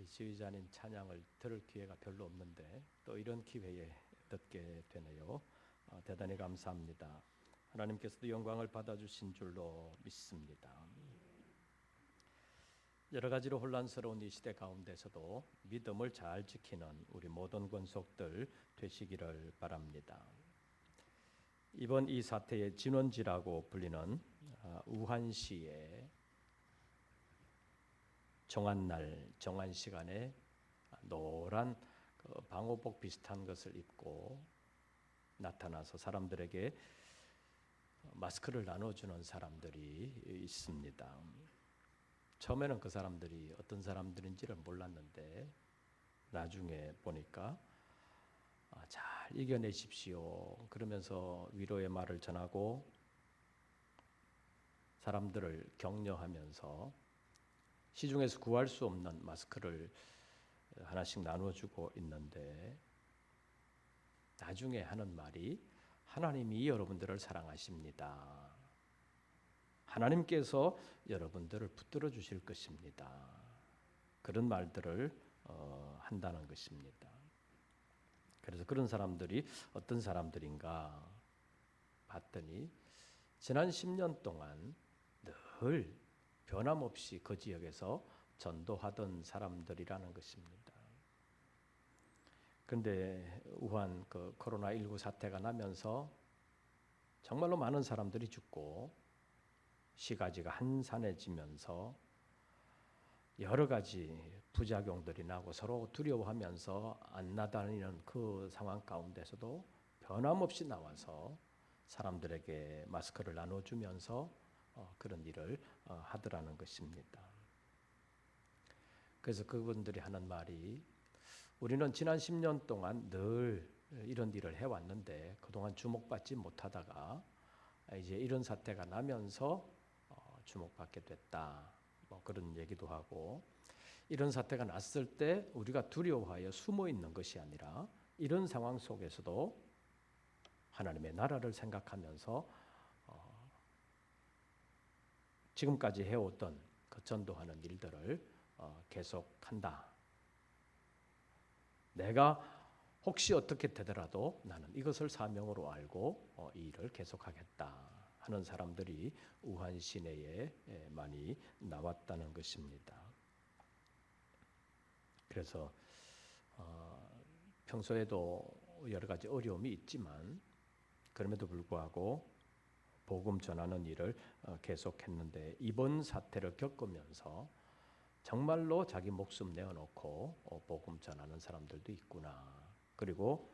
우리 지휘자님 찬양을 들을 기회가 별로 없는데 또 이런 기회에 듣게 되네요. 대단히 감사합니다. 하나님께서도 영광을 받아주신 줄로 믿습니다. 여러 가지로 혼란스러운 이 시대 가운데서도 믿음을 잘 지키는 우리 모든 권속들 되시기를 바랍니다. 이번 이 사태의 진원지라고 불리는 우한시의 정한날, 정한시간에 노란 방호복 비슷한 것을 입고 나타나서 사람들에게 마스크를 나눠주는 사람들이 있습니다. 처음에는 그 사람들이 어떤 사람들인지를 몰랐는데 나중에 보니까 잘 이겨내십시오 그러면서 위로의 말을 전하고 사람들을 격려하면서 시중에서 구할 수 없는 마스크를 하나씩 나눠주고 있는데 나중에 하는 말이 하나님이 여러분들을 사랑하십니다. 하나님께서 여러분들을 붙들어 주실 것입니다. 그런 말들을 한다는 것입니다. 그래서 그런 사람들이 어떤 사람들인가 봤더니 지난 10년 동안 늘 변함없이 그 지역에서 전도하던 사람들이라는 것입니다. 그런데 우한 그 코로나19 사태가 나면서 정말로 많은 사람들이 죽고 시가지가 한산해지면서 여러 가지 부작용들이 나고 서로 두려워하면서 안 나다니는 그 상황 가운데서도 변함없이 나와서 사람들에게 마스크를 나눠주면서 그런 일을 하더라는 것입니다. 그래서 그분들이 하는 말이 우리는 지난 10년 동안 늘 이런 일을 해왔는데 그동안 주목받지 못하다가 이제 이런 사태가 나면서 주목받게 됐다. 뭐 그런 얘기도 하고 이런 사태가 났을 때 우리가 두려워하여 숨어 있는 것이 아니라 이런 상황 속에서도 하나님의 나라를 생각하면서 지금까지 해오던 그 전도하는 일들을 계속한다. 내가 혹시 어떻게 되더라도 나는 이것을 사명으로 알고 이 일을 계속하겠다 하는 사람들이 우한 시내에 많이 나왔다는 것입니다. 그래서 평소에도 여러 가지 어려움이 있지만 그럼에도 불구하고 복음 전하는 일을 계속했는데 이번 사태를 겪으면서 정말로 자기 목숨 내어놓고 복음 전하는 사람들도 있구나. 그리고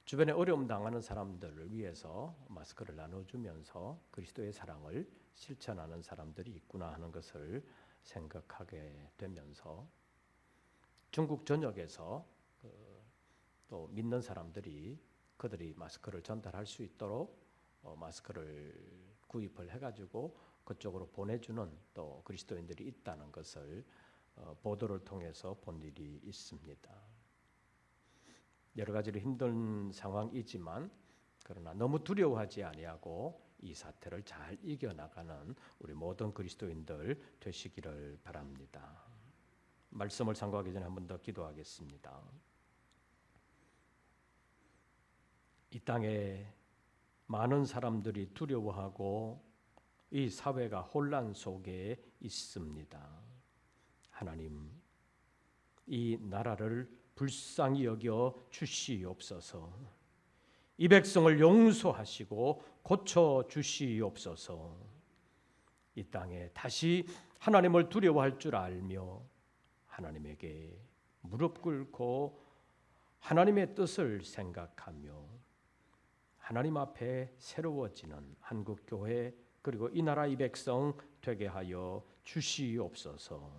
주변에 어려움 당하는 사람들을 위해서 마스크를 나눠주면서 그리스도의 사랑을 실천하는 사람들이 있구나 하는 것을 생각하게 되면서 중국 전역에서 또 믿는 사람들이 그들이 마스크를 전달할 수 있도록 마스크를 구입을 해가지고 그쪽으로 보내주는 또 그리스도인들이 있다는 것을 보도를 통해서 본 일이 있습니다. 여러 가지로 힘든 상황이지만 그러나 너무 두려워하지 아니하고 이 사태를 잘 이겨나가는 우리 모든 그리스도인들 되시기를 바랍니다. 말씀을 상고하기 전에 한 번 더 기도하겠습니다. 이 땅에 많은 사람들이 두려워하고 이 사회가 혼란 속에 있습니다. 하나님, 이 나라를 불쌍히 여겨 주시옵소서. 이 백성을 용서하시고 고쳐 주시옵소서. 이 땅에 다시 하나님을 두려워할 줄 알며 하나님에게 무릎 꿇고 하나님의 뜻을 생각하며 하나님 앞에 새로워지는 한국교회 그리고 이 나라 이 백성 되게 하여 주시옵소서.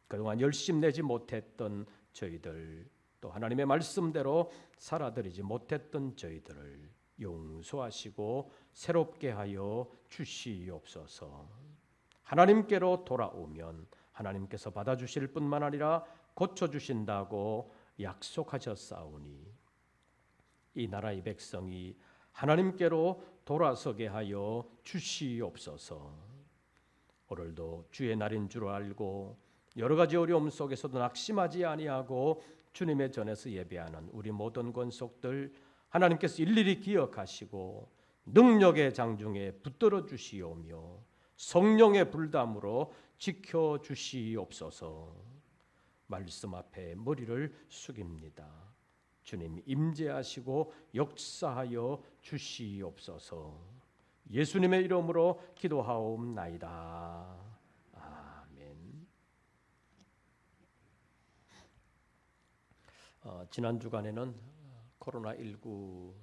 그동안 열심 내지 못했던 저희들 또 하나님의 말씀대로 살아드리지 못했던 저희들을 용서하시고 새롭게 하여 주시옵소서. 하나님께로 돌아오면 하나님께서 받아주실 뿐만 아니라 고쳐주신다고 약속하셨사오니 이 나라의 백성이 하나님께로 돌아서게 하여 주시옵소서. 오늘도 주의 날인 줄 알고 여러 가지 어려움 속에서도 낙심하지 아니하고 주님의 전에서 예배하는 우리 모든 권속들 하나님께서 일일이 기억하시고 능력의 장중에 붙들어 주시오며 성령의 불담으로 지켜 주시옵소서. 말씀 앞에 머리를 숙입니다. 주님 임재하시고 역사하여 주시옵소서. 예수님의 이름으로 기도하옵나이다. 아멘. 지난 주간에는 코로나19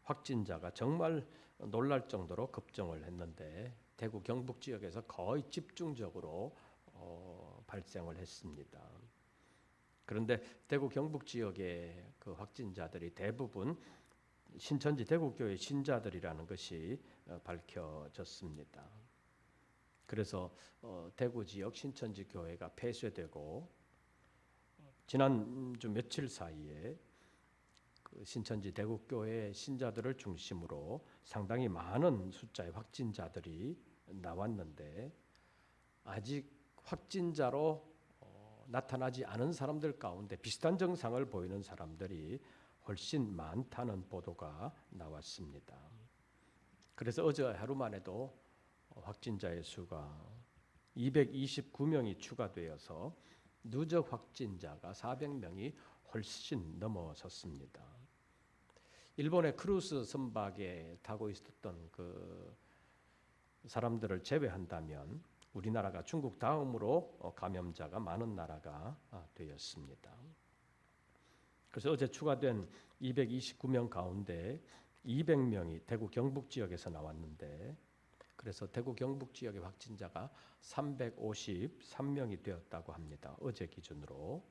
확진자가 정말 놀랄 정도로 급증을 했는데 대구 경북 지역에서 거의 집중적으로 발생을 했습니다. 그런데 대구 경북 지역의 그 확진자들이 대부분 신천지 대구교회 신자들이라는 것이 밝혀졌습니다. 그래서 대구 지역 신천지 교회가 폐쇄되고 지난주 며칠 사이에 그 신천지 대구교회 신자들을 중심으로 상당히 많은 숫자의 확진자들이 나왔는데 아직 확진자로 나타나지 않은 사람들 가운데 비슷한 증상을 보이는 사람들이 훨씬 많다는 보도가 나왔습니다. 그래서 어제 하루만 해도 확진자의 수가 229명이 추가되어서 누적 확진자가 400명이 훨씬 넘어섰습니다. 일본의 크루즈 선박에 타고 있었던 그 사람들을 제외한다면 우리나라가 중국 다음으로 감염자가 많은 나라가 되었습니다. 그래서 어제 추가된 229명 가운데 200명이 대구 경북 지역에서 나왔는데 그래서 대구 경북 지역의 확진자가 353명이 되었다고 합니다. 어제 기준으로.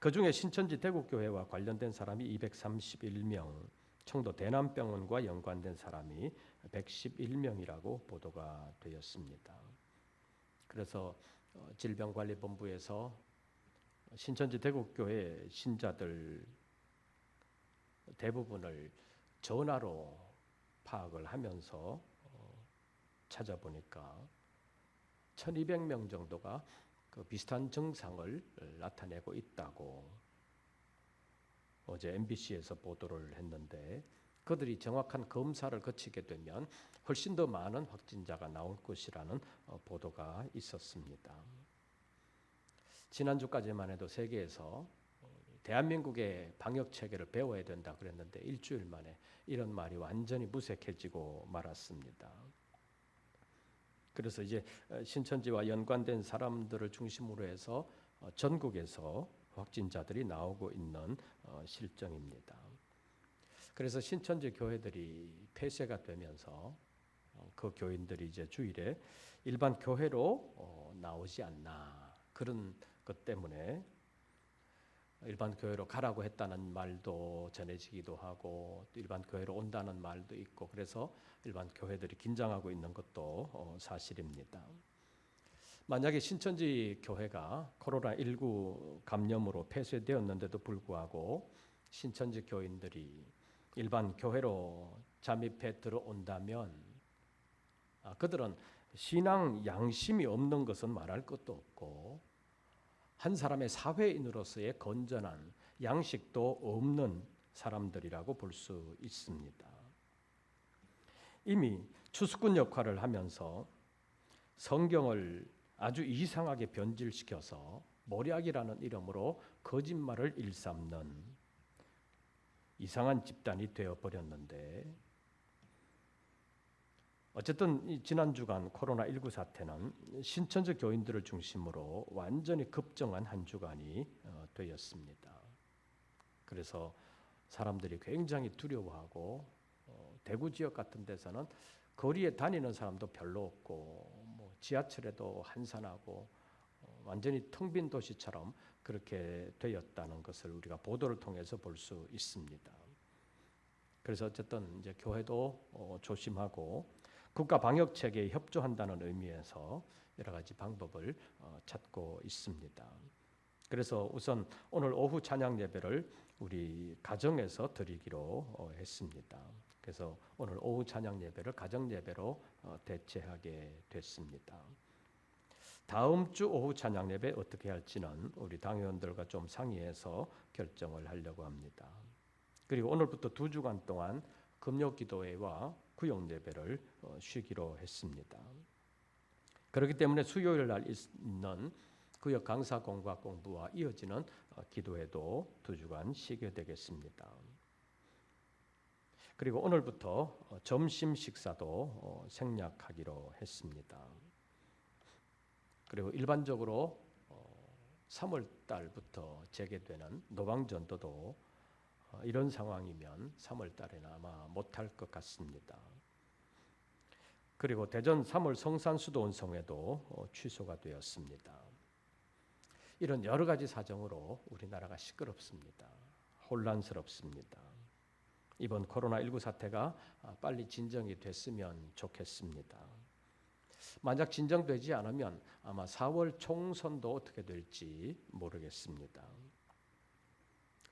그중에 신천지 대구교회와 관련된 사람이 231명, 청도 대남병원과 연관된 사람이 111명이라고 보도가 되었습니다. 그래서 질병관리본부에서 신천지 대구교회 신자들 대부분을 전화로 파악을 하면서 찾아보니까 1200명 정도가 그 비슷한 증상을 나타내고 있다고 어제 MBC에서 보도를 했는데 그들이 정확한 검사를 거치게 되면 훨씬 더 많은 확진자가 나올 것이라는 보도가 있었습니다. 지난주까지만 해도 세계에서 대한민국의 방역 체계를 배워야 된다 그랬는데 일주일 만에 이런 말이 완전히 무색해지고 말았습니다. 그래서 이제 신천지와 연관된 사람들을 중심으로 해서 전국에서 확진자들이 나오고 있는 실정입니다. 그래서 신천지 교회들이 폐쇄가 되면서 그 교인들이 이제 주일에 일반 교회로 나오지 않나 그런 것 때문에 일반 교회로 가라고 했다는 말도 전해지기도 하고 또 일반 교회로 온다는 말도 있고 그래서 일반 교회들이 긴장하고 있는 것도 사실입니다. 만약에 신천지 교회가 코로나19 감염으로 폐쇄되었는데도 불구하고 신천지 교인들이 일반 교회로 잠입해 들어온다면 그들은 신앙 양심이 없는 것은 말할 것도 없고 한 사람의 사회인으로서의 건전한 양식도 없는 사람들이라고 볼 수 있습니다. 이미 추수꾼 역할을 하면서 성경을 아주 이상하게 변질시켜서 모략이라는 이름으로 거짓말을 일삼는 이상한 집단이 되어버렸는데 어쨌든 지난 주간 코로나19 사태는 신천지 교인들을 중심으로 완전히 급증한 한 주간이 되었습니다. 그래서 사람들이 굉장히 두려워하고 대구 지역 같은 데서는 거리에 다니는 사람도 별로 없고 뭐 지하철에도 한산하고 완전히 텅 빈 도시처럼 그렇게 되었다는 것을 우리가 보도를 통해서 볼 수 있습니다. 그래서 어쨌든 이제 교회도 조심하고 국가 방역 체계에 협조한다는 의미에서 여러 가지 방법을 찾고 있습니다. 그래서 우선 오늘 오후 찬양 예배를 우리 가정에서 드리기로 했습니다. 그래서 오늘 오후 찬양 예배를 가정 예배로 대체하게 됐습니다. 다음 주 오후 찬양 예배 어떻게 할지는 우리 당회원들과 좀 상의해서 결정을 하려고 합니다. 그리고 오늘부터 2주간 동안 금요 기도회와 구역 예배를 쉬기로 했습니다. 그렇기 때문에 수요일 날 있는 구역 강사 공과 공부와 이어지는 기도회도 2주간 쉬게 되겠습니다. 그리고 오늘부터 점심 식사도 생략하기로 했습니다. 그리고 일반적으로 3월 달부터 재개되는 노방전도도 이런 상황이면 3월 달에는 아마 못할 것 같습니다. 그리고 대전 3월 성산수도원성회도 취소가 되었습니다. 이런 여러 가지 사정으로 우리나라가 시끄럽습니다. 혼란스럽습니다. 이번 코로나19 사태가 빨리 진정이 됐으면 좋겠습니다. 만약 진정되지 않으면 아마 4월 총선도 어떻게 될지 모르겠습니다.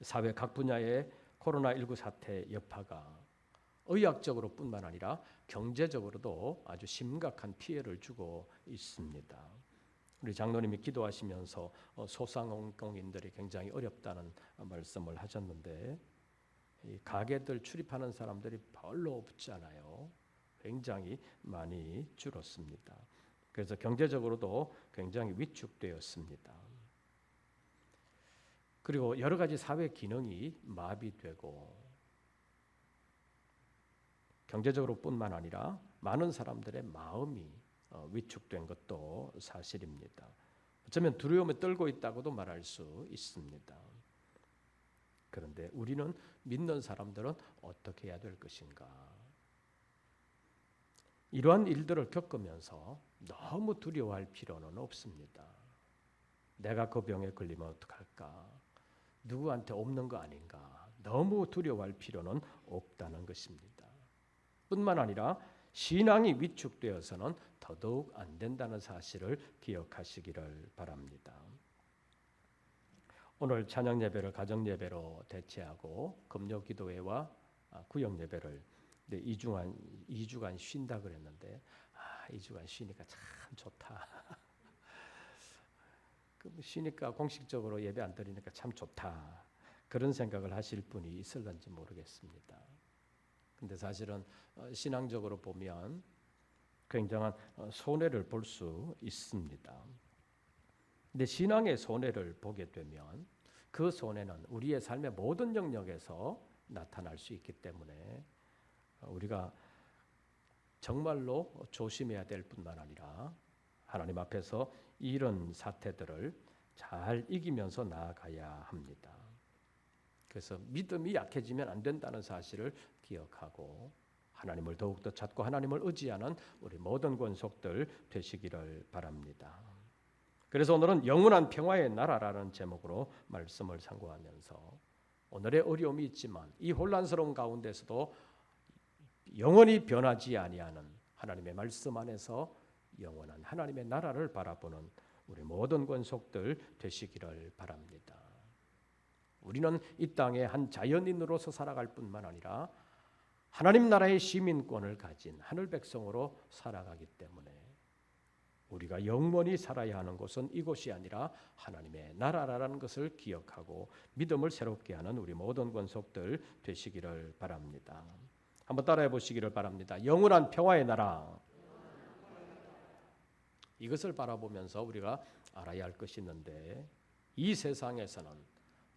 사회 각 분야의 코로나19 사태 여파가 의학적으로 뿐만 아니라 경제적으로도 아주 심각한 피해를 주고 있습니다. 우리 장로님이 기도하시면서 소상공인들이 굉장히 어렵다는 말씀을 하셨는데 이 가게들 출입하는 사람들이 별로 없잖아요. 굉장히 많이 줄었습니다. 그래서 경제적으로도 굉장히 위축되었습니다. 그리고 여러 가지 사회 기능이 마비되고 경제적으로 뿐만 아니라 많은 사람들의 마음이 위축된 것도 사실입니다. 어쩌면 두려움에 떨고 있다고도 말할 수 있습니다. 그런데 우리는 믿는 사람들은 어떻게 해야 될 것인가? 이러한 일들을 겪으면서 너무 두려워할 필요는 없습니다. 내가 그 병에 걸리면 어떡할까? 누구한테 없는 거 아닌가? 너무 두려워할 필요는 없다는 것입니다. 뿐만 아니라 신앙이 위축되어서는 더더욱 안 된다는 사실을 기억하시기를 바랍니다. 오늘 찬양 예배를 가정 예배로 대체하고 금요 기도회와 구역 예배를 2주간 쉰다 그랬는데 2주간 쉬니까 참 좋다. 쉬니까 공식적으로 예배 안 드리니까 참 좋다. 그런 생각을 하실 분이 있을런지 모르겠습니다. 근데 사실은 신앙적으로 보면 굉장한 손해를 볼 수 있습니다. 근데 신앙의 손해를 보게 되면 그 손해는 우리의 삶의 모든 영역에서 나타날 수 있기 때문에 우리가 정말로 조심해야 될 뿐만 아니라 하나님 앞에서 이런 사태들을 잘 이기면서 나아가야 합니다. 그래서 믿음이 약해지면 안 된다는 사실을 기억하고 하나님을 더욱더 찾고 하나님을 의지하는 우리 모든 권속들 되시기를 바랍니다. 그래서 오늘은 영원한 평화의 나라라는 제목으로 말씀을 상고하면서 오늘의 어려움이 있지만 이 혼란스러운 가운데서도 영원히 변하지 아니하는 하나님의 말씀 안에서 영원한 하나님의 나라를 바라보는 우리 모든 권속들 되시기를 바랍니다. 우리는 이 땅에 한 자연인으로서 살아갈 뿐만 아니라 하나님 나라의 시민권을 가진 하늘 백성으로 살아가기 때문에 우리가 영원히 살아야 하는 곳은 이곳이 아니라 하나님의 나라라는 것을 기억하고 믿음을 새롭게 하는 우리 모든 권속들 되시기를 바랍니다. 한번 따라해 보시기를 바랍니다. 영원한 평화의 나라. 이것을 바라보면서 우리가 알아야 할 것이 있는데 이 세상에서는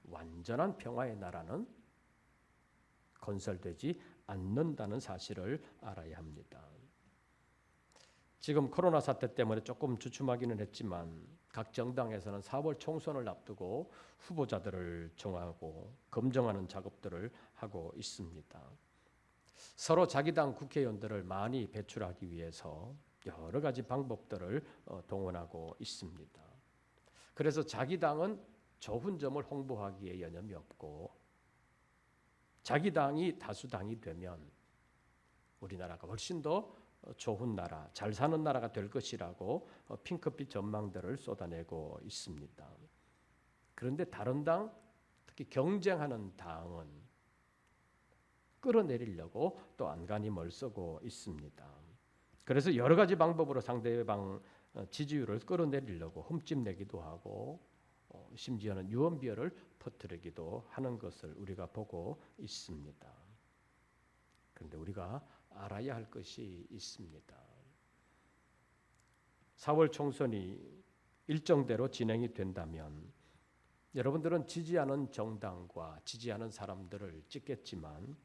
완전한 평화의 나라는 건설되지 않는다는 사실을 알아야 합니다. 지금 코로나 사태 때문에 조금 주춤하기는 했지만 각 정당에서는 4월 총선을 앞두고 후보자들을 정하고 검증하는 작업들을 하고 있습니다. 서로 자기 당 국회의원들을 많이 배출하기 위해서 여러 가지 방법들을 동원하고 있습니다. 그래서 자기 당은 좋은 점을 홍보하기에 여념이 없고 자기 당이 다수당이 되면 우리나라가 훨씬 더 좋은 나라, 잘 사는 나라가 될 것이라고 핑크빛 전망들을 쏟아내고 있습니다. 그런데 다른 당, 특히 경쟁하는 당은 끌어내리려고 또 안간힘을 쓰고 있습니다. 그래서 여러 가지 방법으로 상대방 지지율을 끌어내리려고 흠집내기도 하고 심지어는 유언비어를 퍼뜨리기도 하는 것을 우리가 보고 있습니다. 그런데 우리가 알아야 할 것이 있습니다. 4월 총선이 일정대로 진행이 된다면 여러분들은 지지하는 정당과 지지하는 사람들을 찍겠지만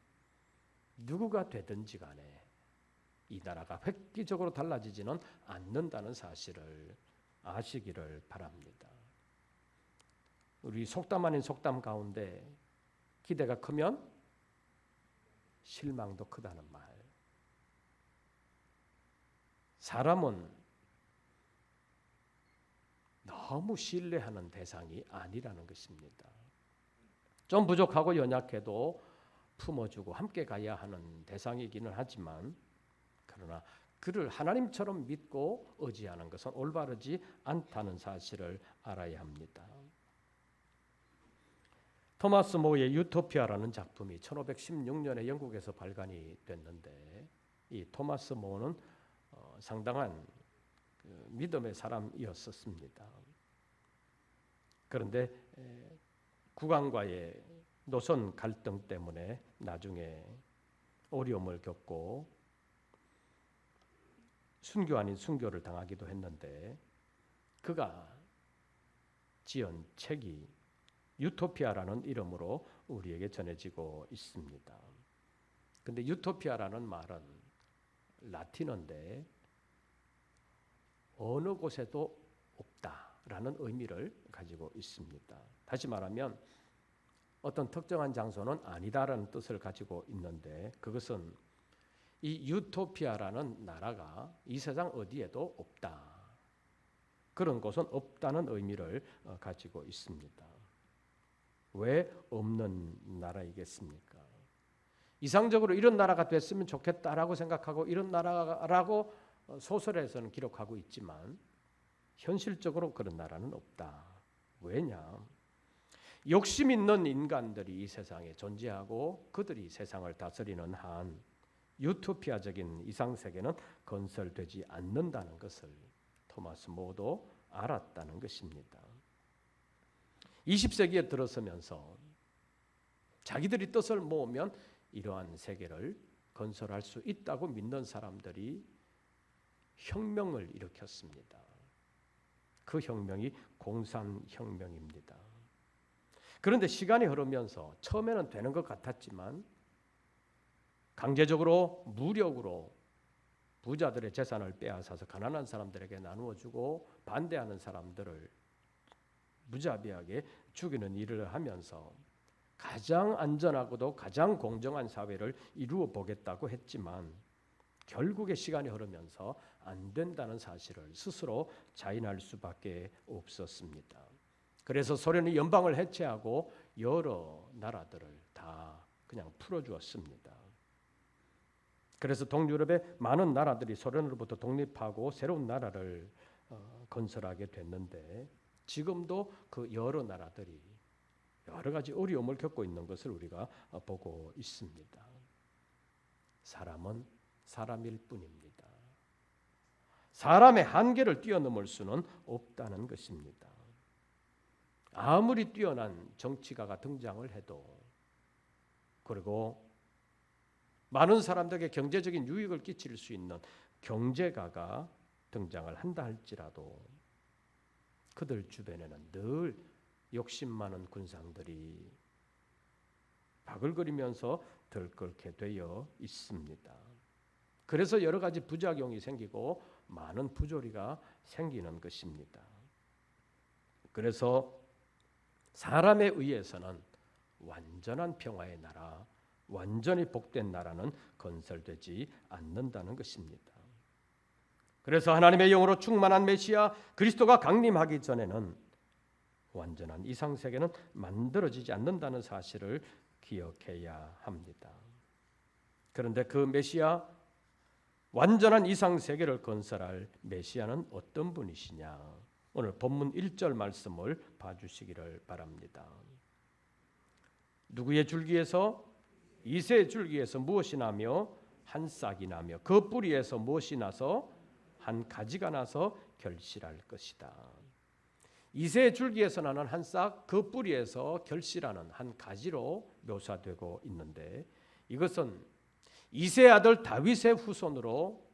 누구가 되든지 간에 이 나라가 획기적으로 달라지지는 않는다는 사실을 아시기를 바랍니다. 우리 속담 아닌 속담 가운데 기대가 크면 실망도 크다는 말. 사람은 너무 신뢰하는 대상이 아니라는 것입니다. 좀 부족하고 연약해도 품어주고 함께 가야 하는 대상이기는 하지만 그러나 그를 하나님처럼 믿고 의지하는 것은 올바르지 않다는 사실을 알아야 합니다. 토마스 모의 유토피아라는 작품이 1516년에 영국에서 발간이 됐는데 이 토마스 모는 상당한 믿음의 사람이었습니다. 그런데 국왕과의 노선 갈등 때문에 나중에 어려움을 겪고 순교 아닌 순교를 당하기도 했는데 그가 지은 책이 유토피아라는 이름으로 우리에게 전해지고 있습니다. 근데 유토피아라는 말은 라틴어인데 어느 곳에도 없다라는 의미를 가지고 있습니다. 다시 말하면 어떤 특정한 장소는 아니다라는 뜻을 가지고 있는데 그것은 이 유토피아라는 나라가 이 세상 어디에도 없다. 그런 곳은 없다는 의미를 가지고 있습니다. 왜 없는 나라이겠습니까? 이상적으로 이런 나라가 됐으면 좋겠다라고 생각하고 이런 나라라고 소설에서는 기록하고 있지만 현실적으로 그런 나라는 없다. 왜냐? 욕심 있는 인간들이 이 세상에 존재하고 그들이 세상을 다스리는 한 유토피아적인 이상세계는 건설되지 않는다는 것을 토마스 모도 알았다는 것입니다. 20세기에 들어서면서 자기들이 뜻을 모으면 이러한 세계를 건설할 수 있다고 믿는 사람들이 혁명을 일으켰습니다. 그 혁명이 공산혁명입니다. 그런데 시간이 흐르면서 처음에는 되는 것 같았지만 강제적으로 무력으로 부자들의 재산을 빼앗아서 가난한 사람들에게 나누어주고 반대하는 사람들을 무자비하게 죽이는 일을 하면서 가장 안전하고도 가장 공정한 사회를 이루어 보겠다고 했지만 결국에 시간이 흐르면서 안 된다는 사실을 스스로 자인할 수밖에 없었습니다. 그래서 소련이 연방을 해체하고 여러 나라들을 다 그냥 풀어주었습니다. 그래서 동유럽의 많은 나라들이 소련으로부터 독립하고 새로운 나라를 건설하게 됐는데 지금도 그 여러 나라들이 여러 가지 어려움을 겪고 있는 것을 우리가 보고 있습니다. 사람은 사람일 뿐입니다. 사람의 한계를 뛰어넘을 수는 없다는 것입니다. 아무리 뛰어난 정치가가 등장을 해도 그리고 많은 사람들에게 경제적인 유익을 끼칠 수 있는 경제가가 등장을 한다 할지라도 그들 주변에는 늘 욕심 많은 군상들이 바글거리면서 들끓게 되어 있습니다. 그래서 여러 가지 부작용이 생기고 많은 부조리가 생기는 것입니다. 그래서 사람에 의해서는 완전한 평화의 나라, 완전히 복된 나라는 건설되지 않는다는 것입니다. 그래서 하나님의 영으로 충만한 메시아 그리스도가 강림하기 전에는 완전한 이상세계는 만들어지지 않는다는 사실을 기억해야 합니다. 그런데 그 메시아 완전한 이상세계를 건설할 메시아는 어떤 분이시냐? 오늘 본문 1절 말씀을 봐주시기를 바랍니다. 누구의 줄기에서? 이새의 줄기에서 무엇이 나며 한 싹이 나며 그 뿌리에서 무엇이 나서 한 가지가 나서 결실할 것이다. 이새의 줄기에서 나는 한 싹, 그 뿌리에서 결실하는 한 가지로 묘사되고 있는데, 이것은 이새의 아들 다윗의 후손으로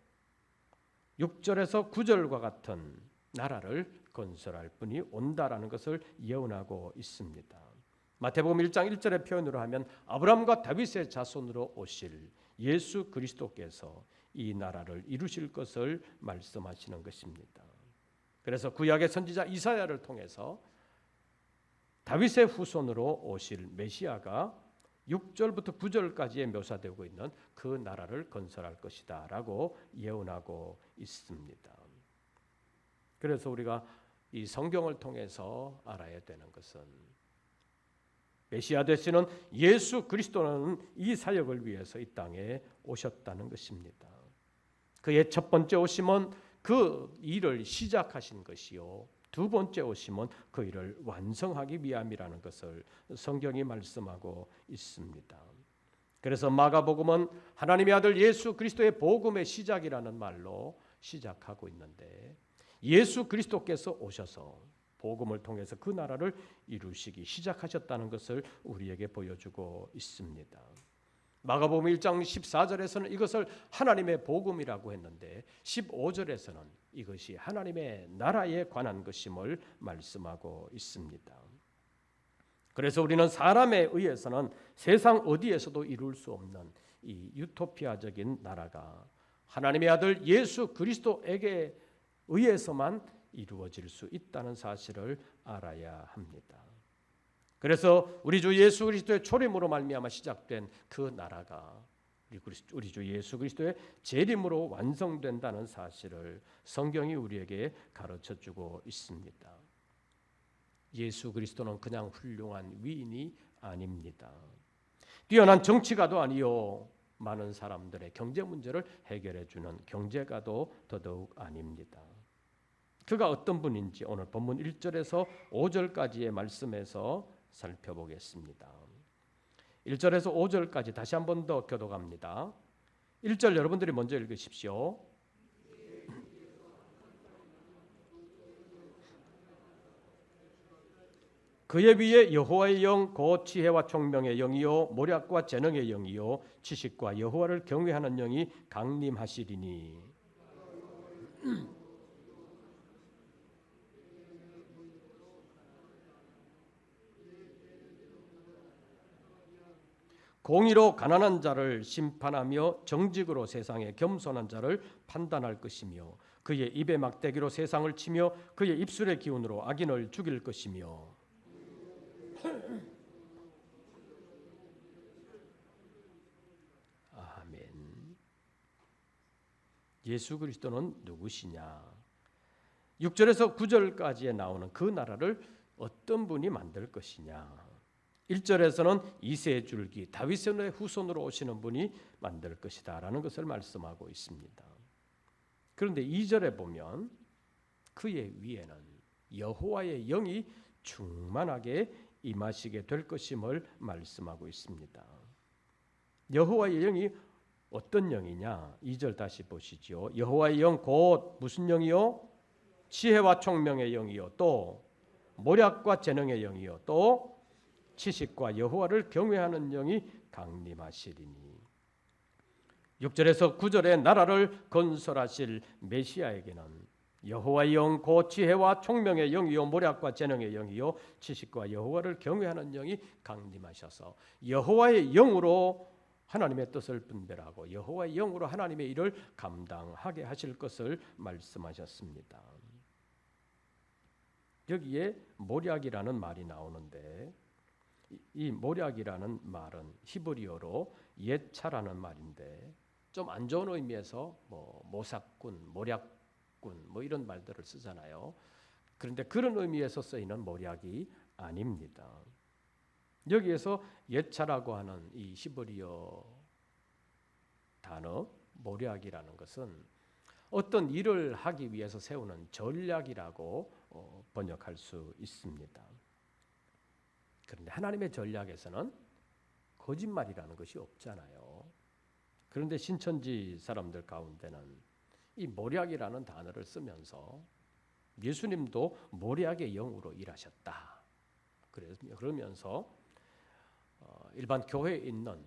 6절에서 9절과 같은 나라를 건설할 분이 온다라는 것을 예언하고 있습니다. 마태복음 1장 1절의 표현으로 하면 아브라함과 다윗의 자손으로 오실 예수 그리스도께서 이 나라를 이루실 것을 말씀하시는 것입니다. 그래서 구약의 선지자 이사야를 통해서 다윗의 후손으로 오실 메시아가 6절부터 9절까지에 묘사되고 있는 그 나라를 건설할 것이다 라고 예언하고 있습니다. 그래서 우리가 이 성경을 통해서 알아야 되는 것은 메시아 되시는 예수 그리스도는 이 사역을 위해서 이 땅에 오셨다는 것입니다. 그의 첫 번째 오심은 그 일을 시작하신 것이요, 두 번째 오심은 그 일을 완성하기 위함이라는 것을 성경이 말씀하고 있습니다. 그래서 마가복음은 하나님의 아들 예수 그리스도의 복음의 시작이라는 말로 시작하고 있는데, 예수 그리스도께서 오셔서 복음을 통해서 그 나라를 이루시기 시작하셨다는 것을 우리에게 보여주고 있습니다. 마가복음 1장 14절에서는 이것을 하나님의 복음이라고 했는데 15절에서는 이것이 하나님의 나라에 관한 것임을 말씀하고 있습니다. 그래서 우리는 사람에 의해서는 세상 어디에서도 이룰 수 없는 이 유토피아적인 나라가 하나님의 아들 예수 그리스도에게 의해서만 이루어질 수 있다는 사실을 알아야 합니다. 그래서 우리 주 예수 그리스도의 초림으로 말미암아 시작된 그 나라가 우리 주 예수 그리스도의 재림으로 완성된다는 사실을 성경이 우리에게 가르쳐주고 있습니다. 예수 그리스도는 그냥 훌륭한 위인이 아닙니다. 뛰어난 정치가도 아니요, 많은 사람들의 경제 문제를 해결해주는 경제가도 더더욱 아닙니다. 그가 어떤 분인지 오늘 본문 1절에서 5절까지의 말씀에서 살펴보겠습니다. 1절에서 5절까지 다시 한 번 더 교독합니다. 1절 여러분들이 먼저 읽으십시오. 그의 위에 여호와의 영 곧 지혜와 총명의 영이요 모략과 재능의 영이요 지식과 여호와를 경외하는 영이 강림하시리니. 공의로 가난한 자를 심판하며 정직으로 세상에 겸손한 자를 판단할 것이며 그의 입의 막대기로 세상을 치며 그의 입술의 기운으로 악인을 죽일 것이며. 아멘. 예수 그리스도는 누구시냐? 6절에서 9절까지에 나오는 그 나라를 어떤 분이 만들 것이냐? 1절에서는 이새의 줄기 다윗의 후손으로 오시는 분이 만들 것이다 라는 것을 말씀하고 있습니다. 그런데 2절에 보면 그의 위에는 여호와의 영이 충만하게 임하시게 될 것임을 말씀하고 있습니다. 여호와의 영이 어떤 영이냐? 2절 다시 보시죠. 여호와의 영 곧 무슨 영이요? 지혜와 총명의 영이요, 또 모략과 재능의 영이요, 또 지식과 여호와를 경외하는 영이 강림하시리니. 6절에서 9절의 나라를 건설하실 메시아에게는 여호와의 영 곧 지혜와 총명의 영이요 모략과 재능의 영이요 지식과 여호와를 경외하는 영이 강림하셔서 여호와의 영으로 하나님의 뜻을 분별하고 여호와의 영으로 하나님의 일을 감당하게 하실 것을 말씀하셨습니다. 여기에 모략이라는 말이 나오는데, 이 모략이라는 말은 히브리어로 예차라는 말인데 좀 안 좋은 의미에서 모사꾼, 모략꾼 이런 말들을 쓰잖아요. 그런데 그런 의미에서 쓰이는 모략이 아닙니다. 여기에서 예차라고 하는 이 히브리어 단어 모략이라는 것은 어떤 일을 하기 위해서 세우는 전략이라고 번역할 수 있습니다. 그런데 하나님의 전략에서는 거짓말이라는 것이 없잖아요. 그런데 신천지 사람들 가운데는 이 모략이라는 단어를 쓰면서 예수님도 모략의 영으로 일하셨다. 그러면서 일반 교회에 있는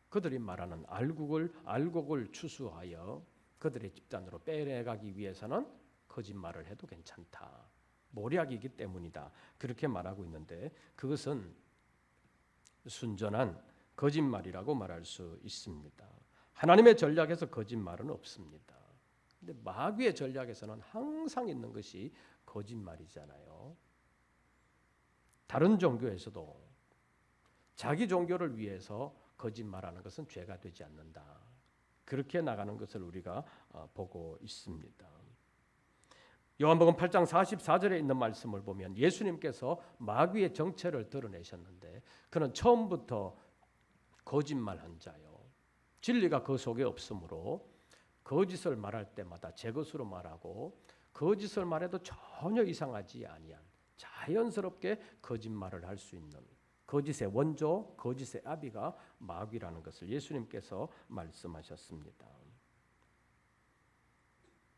그들이 말하는 알곡을 추수하여 그들의 집단으로 빼내가기 위해서는 거짓말을 해도 괜찮다. 모략이기 때문이다. 그렇게 말하고 있는데 그것은 순전한 거짓말이라고 말할 수 있습니다. 하나님의 전략에서 거짓말은 없습니다. 근데 마귀의 전략에서는 항상 있는 것이 거짓말이잖아요. 다른 종교에서도 자기 종교를 위해서 거짓말하는 것은 죄가 되지 않는다. 그렇게 나가는 것을 우리가 보고 있습니다. 요한복음 8장 44절에 있는 말씀을 보면 예수님께서 마귀의 정체를 드러내셨는데 그는 처음부터 거짓말한 자요. 진리가 그 속에 없으므로 거짓을 말할 때마다 제 것으로 말하고 거짓을 말해도 전혀 이상하지 아니한 자연스럽게 거짓말을 할 수 있는 거짓의 원조, 거짓의 아비가 마귀라는 것을 예수님께서 말씀하셨습니다.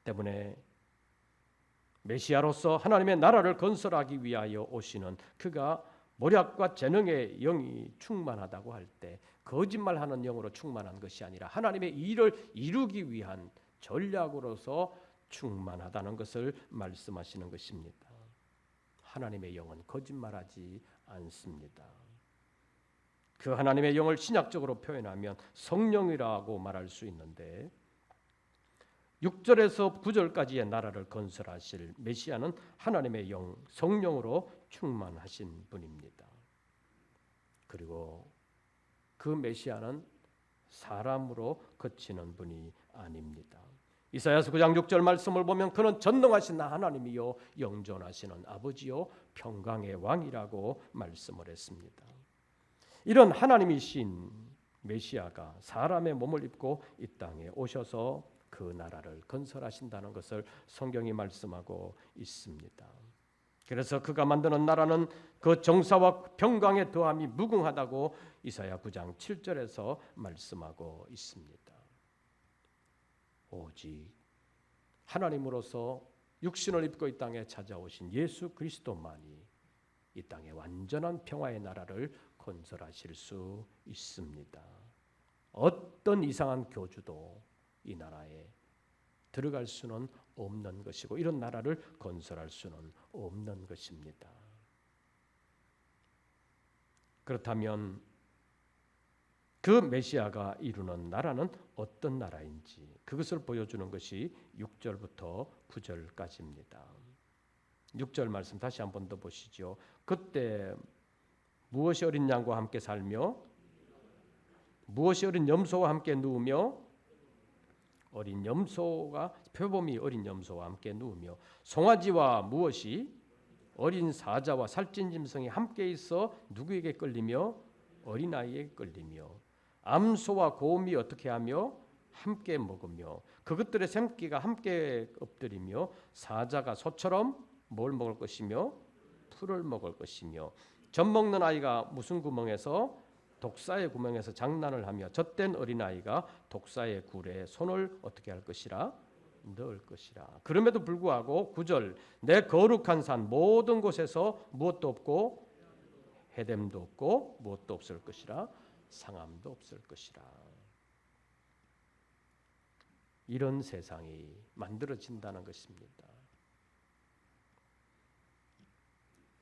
때문에 메시아로서 하나님의 나라를 건설하기 위하여 오시는 그가 모략과 재능의 영이 충만하다고 할 때 거짓말하는 영으로 충만한 것이 아니라 하나님의 일을 이루기 위한 전략으로서 충만하다는 것을 말씀하시는 것입니다. 하나님의 영은 거짓말하지 않습니다. 그 하나님의 영을 신약적으로 표현하면 성령이라고 말할 수 있는데 6절에서 9절까지의 나라를 건설하실 메시아는 하나님의 영, 성령으로 충만하신 분입니다. 그리고 그 메시아는 사람으로 거치는 분이 아닙니다. 이사야서 9장 6절 말씀을 보면 그는 전능하신 하나님이요 영존하시는 아버지요 평강의 왕이라고 말씀을 했습니다. 이런 하나님이신 메시아가 사람의 몸을 입고 이 땅에 오셔서 그 나라를 건설하신다는 것을 성경이 말씀하고 있습니다. 그래서 그가 만드는 나라는 그 정사와 평강의 더함이 무궁하다고 이사야 9장 7절에서 말씀하고 있습니다. 오직 하나님으로서 육신을 입고 이 땅에 찾아오신 예수 그리스도만이 이 땅에 완전한 평화의 나라를 건설하실 수 있습니다. 어떤 이상한 교주도 이 나라에 들어갈 수는 없는 것이고 이런 나라를 건설할 수는 없는 것입니다. 그렇다면 그 메시아가 이루는 나라는 어떤 나라인지 그것을 보여주는 것이 6절부터 9절까지입니다. 6절 말씀 다시 한 번 더 보시죠. 그때 무엇이 어린 양과 함께 살며 무엇이 어린 염소와 함께 누우며 어린 염소가 표범이 어린 염소와 함께 누우며 송아지와 무엇이 어린 사자와 살찐 짐승이 함께 있어 누구에게 끌리며 어린아이에게 끌리며 암소와 곰이 어떻게 하며 함께 먹으며 그것들의 샘기가 함께 엎드리며 사자가 소처럼 뭘 먹을 것이며 풀을 먹을 것이며 젖 먹는 아이가 무슨 구멍에서 독사의 구멍에서 장난을 하며 젖된 어린아이가 독사의 굴에 손을 어떻게 할 것이라 넣을 것이라. 그럼에도 불구하고 9절 내 거룩한 산 모든 곳에서 무엇도 없고 해됨도 없고 무엇도 없을 것이라 상함도 없을 것이라. 이런 세상이 만들어진다는 것입니다.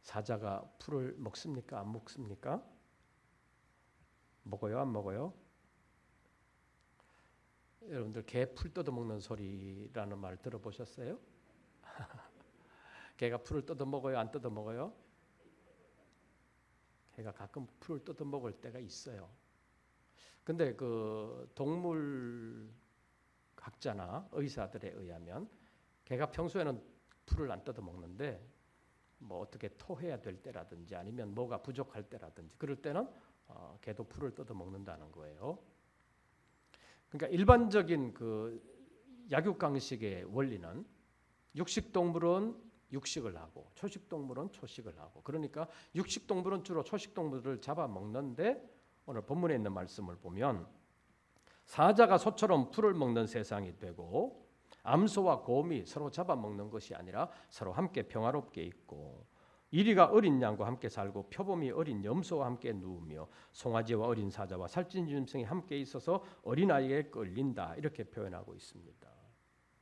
사자가 풀을 먹습니까? 안 먹습니까? 먹어요? 안 먹어요? 여러분들 개 풀 뜯어 먹는 소리라는 말 들어보셨어요? 개가 풀을 뜯어 먹어요? 안 뜯어 먹어요? 개가 가끔 풀을 뜯어 먹을 때가 있어요. 근데 그 동물 학자나 의사들에 의하면 개가 평소에는 풀을 안 뜯어 먹는데 뭐 어떻게 토해야 될 때라든지 아니면 뭐가 부족할 때라든지 그럴 때는 개도 풀을 뜯어 먹는다는 거예요. 그러니까 일반적인 그 약육강식의 원리는 육식동물은 육식을 하고 초식동물은 초식을 하고 그러니까 육식동물은 주로 초식동물을 잡아먹는데 오늘 본문에 있는 말씀을 보면 사자가 소처럼 풀을 먹는 세상이 되고 암소와 곰이 서로 잡아먹는 것이 아니라 서로 함께 평화롭게 있고 이리가 어린 양과 함께 살고 표범이 어린 염소와 함께 누우며 송아지와 어린 사자와 살찐 짐승이 함께 있어서 어린아이에게 끌린다. 이렇게 표현하고 있습니다.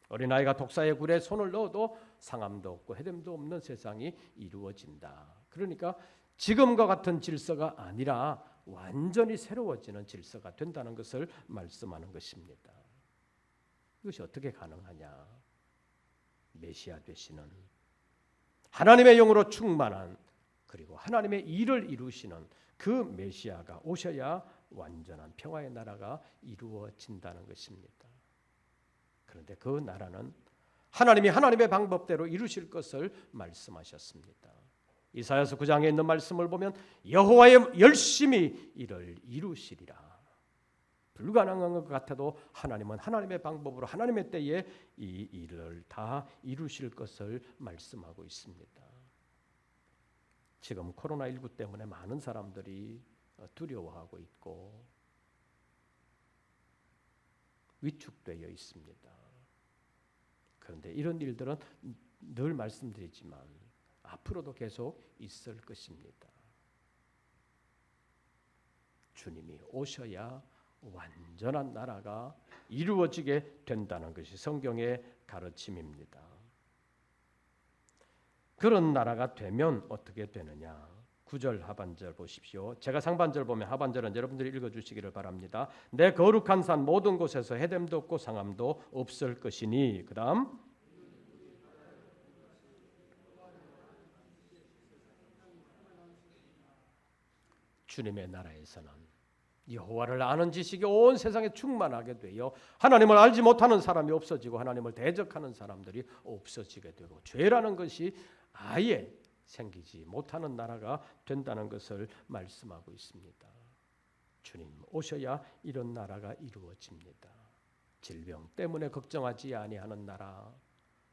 어린아이가 독사의 굴에 손을 넣어도 상함도 없고 해됨도 없는 세상이 이루어진다. 그러니까 지금과 같은 질서가 아니라 완전히 새로워지는 질서가 된다는 것을 말씀하는 것입니다. 이것이 어떻게 가능하냐? 메시아 되시는 하나님의 영으로 충만한 그리고 하나님의 일을 이루시는 그 메시아가 오셔야 완전한 평화의 나라가 이루어진다는 것입니다. 그런데 그 나라는 하나님이 하나님의 방법대로 이루실 것을 말씀하셨습니다. 이사야서 9장에 있는 말씀을 보면 여호와의 열심히 이를 이루시리라. 불가능한 것 같아도 하나님은 하나님의 방법으로 하나님의 때에 이 일을 다 이루실 것을 말씀하고 있습니다. 지금 코로나19 때문에 많은 사람들이 두려워하고 있고 위축되어 있습니다. 그런데 이런 일들은 늘 말씀드리지만 앞으로도 계속 있을 것입니다. 주님이 오셔야 완전한 나라가 이루어지게 된다는 것이 성경의 가르침입니다. 그런 나라가 되면 어떻게 되느냐? 9절 하반절 보십시오. 제가 상반절 보면 하반절은 여러분들이 읽어주시기를 바랍니다. 내 거룩한 산 모든 곳에서 해됨도 없고 상함도 없을 것이니. 그 다음 주님의 나라에서는 여호와를 아는 지식이 온 세상에 충만하게 되어 하나님을 알지 못하는 사람이 없어지고 하나님을 대적하는 사람들이 없어지게 되고 죄라는 것이 아예 생기지 못하는 나라가 된다는 것을 말씀하고 있습니다. 주님 오셔야 이런 나라가 이루어집니다. 질병 때문에 걱정하지 아니하는 나라,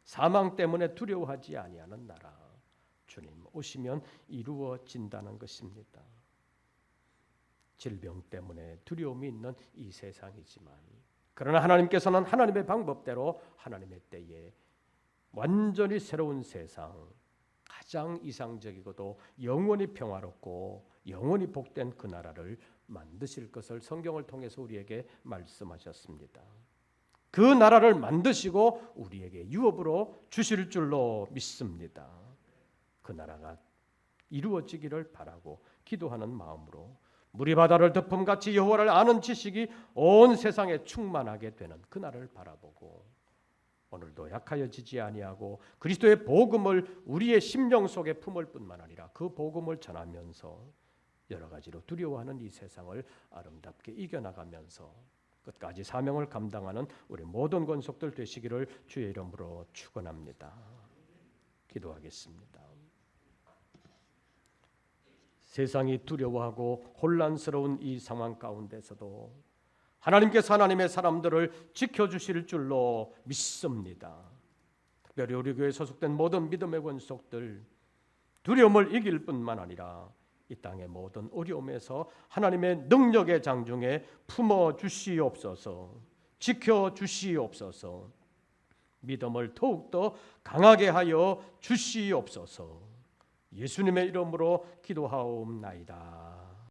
사망 때문에 두려워하지 아니하는 나라, 주님 오시면 이루어진다는 것입니다. 질병 때문에 두려움이 있는 이 세상이지만 그러나 하나님께서는 하나님의 방법대로 하나님의 때에 완전히 새로운 세상, 가장 이상적이고도 영원히 평화롭고 영원히 복된 그 나라를 만드실 것을 성경을 통해서 우리에게 말씀하셨습니다. 그 나라를 만드시고 우리에게 유업으로 주실 줄로 믿습니다. 그 나라가 이루어지기를 바라고 기도하는 마음으로 물이 바다를 덮음같이 여호와를 아는 지식이 온 세상에 충만하게 되는 그날을 바라보고 오늘도 약하여지지 아니하고 그리스도의 복음을 우리의 심령 속에 품을 뿐만 아니라 그 복음을 전하면서 여러 가지로 두려워하는 이 세상을 아름답게 이겨나가면서 끝까지 사명을 감당하는 우리 모든 권속들 되시기를 주의 이름으로 축원합니다. 기도하겠습니다. 세상이 두려워하고 혼란스러운 이 상황 가운데서도 하나님께서 하나님의 사람들을 지켜주실 줄로 믿습니다. 특별히 우리 교회에 소속된 모든 믿음의 권속들 두려움을 이길 뿐만 아니라 이 땅의 모든 어려움에서 하나님의 능력의 장중에 품어주시옵소서, 지켜주시옵소서, 믿음을 더욱더 강하게 하여 주시옵소서. 예수님의 이름으로 기도하옵나이다.